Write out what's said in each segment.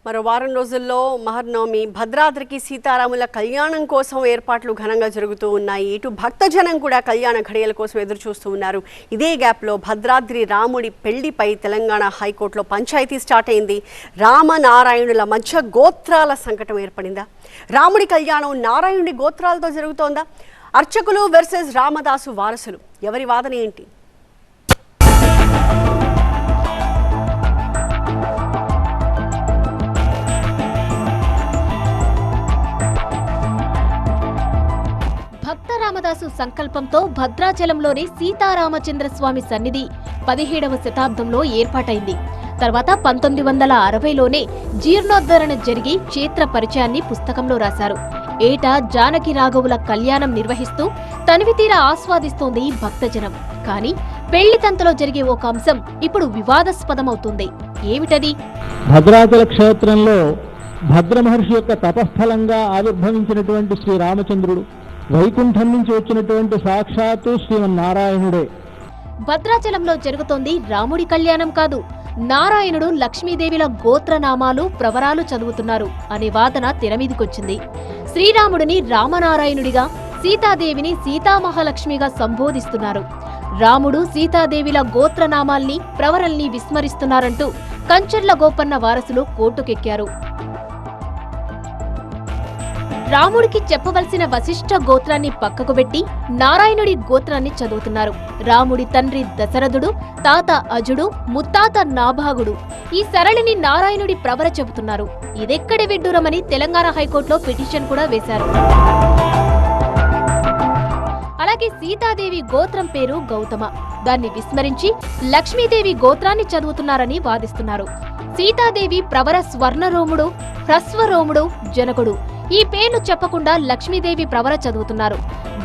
మరో వారం రోజుల్లో మహర్నవమి భద్రాద్రికి సీతారాముల కళ్యాణం కోసం ఏర్పాట్లు ఘనంగా జరుగుతూ ఉన్నాయి. ఇటు భక్తజనం కూడా కళ్యాణ ఘడియల కోసం ఎదురు చూస్తూ ఉన్నారు. ఇదే గ్యాప్లో భద్రాద్రి రాముడి పెళ్లిపై తెలంగాణ హైకోర్టులో పంచాయతీ స్టార్ట్ అయింది. రామనారాయణుల మధ్య గోత్రాల సంకటం ఏర్పడిందా? రాముడి కళ్యాణం నారాయణుడి గోత్రాలతో జరుగుతోందా? అర్చకులు వర్సెస్ రామదాసు వారసులు, ఎవరి వాదన ఏంటి? రామదాసు సంకల్పంతో భద్రాచలంలోని సీతారామచంద్ర స్వామి సన్నిధి 17వ శతాబ్దంలో ఏర్పాటైంది. తర్వాత 1960లోనే జీర్ణోద్ధరణ జరిగి క్షేత్ర పరిచయాన్ని పుస్తకంలో రాశారు. ఏటా జానకి రాఘవుల కళ్యాణం నిర్వహిస్తూ తనివితీరా ఆస్వాదిస్తోంది భక్తజనం. కానీ పెళ్లి తంతలో జరిగే ఒక అంశం ఇప్పుడు వివాదాస్పదమవుతుంది. ఏమిటది? భద్రాచల క్షేత్రంలో భద్ర మహర్షి యొక్క తపస్థలంగా ఆవిర్భవించినటువంటి శ్రీరామచంద్రుడు, వైకుంఠం నుంచి వచ్చినటువంటి సాక్షాత్తు శ్రీమన్నారాయణుడే. భద్రాచలంలో జరుగుతోంది రాముడి కళ్యాణం కాదు, నారాయణుడు లక్ష్మీదేవిల గోత్రనామాలు ప్రవరాలు చదువుతున్నారు అనే వాదన తెరమీదికొచ్చింది. శ్రీరాముడిని రామనారాయణుడిగా, సీతాదేవిని సీతామహాలక్ష్మిగా సంబోధిస్తున్నారు. రాముడు సీతాదేవిల గోత్రనామాల్ని ప్రవరల్ని విస్మరిస్తున్నారంటూ కంచర్ల గోపన్న వారసులు కోర్టుకెక్కారు. రాముడికి చెప్పవలసిన వశిష్ఠ గోత్రాన్ని పక్కకు పెట్టి నారాయణుడి గోత్రాన్ని చదువుతున్నారు. రాముడి తండ్రి దశరథుడు, తాత అజుడు, ముత్తాత నాభాగుడు. ఈ సరళిని నారాయణుడి ప్రవర చెబుతున్నారు. ఇదెక్కడి విడ్డూరమని తెలంగాణ హైకోర్టులో పిటిషన్ కూడా వేశారు. అలాగే సీతాదేవి గోత్రం పేరు గౌతమ, దాన్ని విస్మరించి లక్ష్మీదేవి గోత్రాన్ని చదువుతున్నారని వాదిస్తున్నారు. సీతాదేవి ప్రవర స్వర్ణరోముడు, హ్రస్వరోముడు, జనకుడు. ఈ పేర్లు చెప్పకుండా లక్ష్మీదేవి ప్రవర చదువుతున్నారు.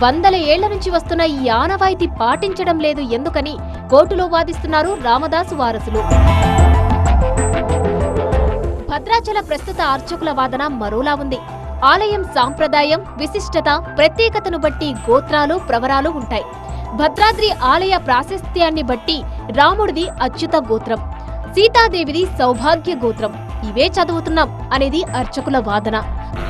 100 ఏళ్ల నుంచి వస్తున్న ఈ ఆనవాయితీ పాటించడం లేదు ఎందుకని కోర్టులో వాదిస్తున్నారు రామదాసు వారసులు. భద్రాచల ప్రస్తుత అర్చకుల వాదన మరోలా ఉంది. ఆలయం సాంప్రదాయం, విశిష్టత, ప్రత్యేకతను బట్టి గోత్రాలు, ప్రవరాలు ఉంటాయి. భద్రాద్రి ఆలయ ప్రాశస్త్యాన్ని బట్టి రాముడిది అచ్యుత గోత్రం, సీతాదేవిది సౌభాగ్య గోత్రం. ఇవే చదువుతున్నాం అనేది అర్చకుల వాదన.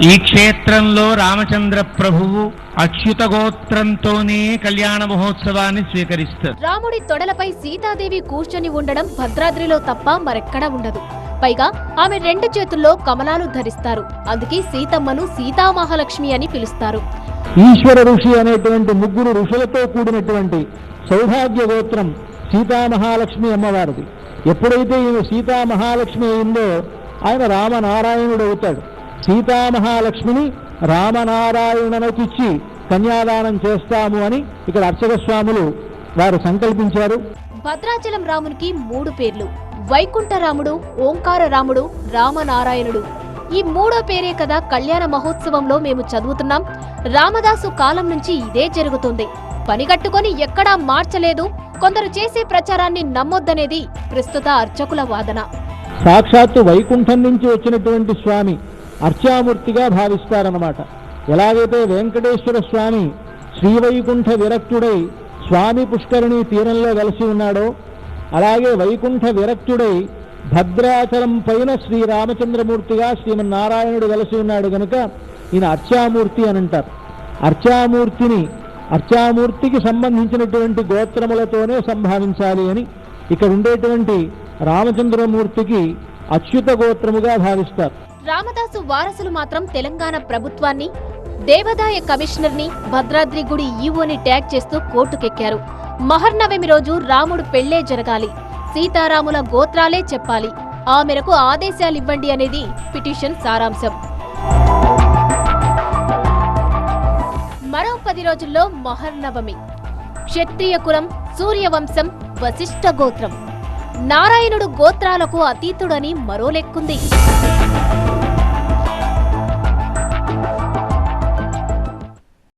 ఈ క్షేత్రంలో రామచంద్ర ప్రభువు అచ్యుత గోత్రంతోనే కళ్యాణ మహోత్సవాన్ని స్వీకరిస్తారు. రాముడి తొడలపై సీతాదేవి కూర్చొని ఉండడం భద్రాద్రిలో తప్ప మరెక్కడా ఉండదు. పైగా ఆమె 2 చేతుల్లో కమలాలు ధరిస్తారు. అందుకే సీతమ్మను సీతామహాలక్ష్మి అని పిలుస్తారు. ఈశ్వర ఋషి అనేటువంటి 3 ఋషులతో కూడినటువంటి సౌభాగ్య గోత్రం సీతామహాలక్ష్మి అమ్మవారిది. ఎప్పుడైతే ఈమె సీతామహాలక్ష్మి అయిందో ఆయన రామనారాయణుడు అవుతాడు. సీతామహాలక్ష్మిని రామనారాయణునకిచ్చి కన్యాదానం చేస్తాము అని ఇక్కడ అర్చక స్వాములు వారు సంకల్పించారు. భద్రాచలం రామునికి 3 పేర్లు: వైకుంఠ రాముడు, ఓంకార రాముడు, రామనారాయణుడు. ఈ 3వ పేరే కదా కళ్యాణ మహోత్సవంలో మేము చదువుతున్నాం. రామదాసు కాలం నుంచి ఇదే జరుగుతుంది. పనిగట్టుకొని ఎక్కడా మార్చలేదు. కొందరు చేసే ప్రచారాన్ని నమ్మొద్దనేది ప్రస్తుత అర్చకుల వాదన. సాక్షాత్తు వైకుంఠం నుంచి వచ్చినటువంటి స్వామి అర్చామూర్తిగా భావిస్తారన్నమాట. ఎలాగైతే వెంకటేశ్వర స్వామి శ్రీవైకుంఠ విరక్తుడై స్వామి పుష్కరిణి తీరంలో వెలసి ఉన్నాడో, అలాగే వైకుంఠ విరక్తుడై భద్రాచలం పైన శ్రీరామచంద్రమూర్తిగా శ్రీమన్నారాయణుడు వెలసి ఉన్నాడు గనుక ఈయన అర్చామూర్తి అని అంటారు. అర్చామూర్తికి సంబంధించినటువంటి గోత్రములతోనే సంభావించాలి అని ఇక్కడ ఉండేటువంటి రామచంద్రమూర్తికి అచ్యుత గోత్రముగా భావిస్తారు. రామదాసు వారసులు మాత్రం తెలంగాణ ప్రభుత్వాన్ని, దేవాదాయ కమిషనర్ని, భద్రాద్రి గుడి ఈవోని ట్యాగ్ చేస్తూ కోర్టుకెక్కారు. మహర్నవమి రోజు రాముడు పెళ్లే జరగాలి, సీతారాముల గోత్రాలే చెప్పాలి, ఆ మేరకు ఆదేశాలివ్వండి అనేది పిటిషన్ సారాంశం. మరో 10 రోజుల్లో మహర్నవమి. క్షత్రియ కులం, సూర్యవంశం, వశిష్ఠ గోత్రం. నారాయణుడు గోత్రాలకు అతీతుడని మరో లెక్కుంది.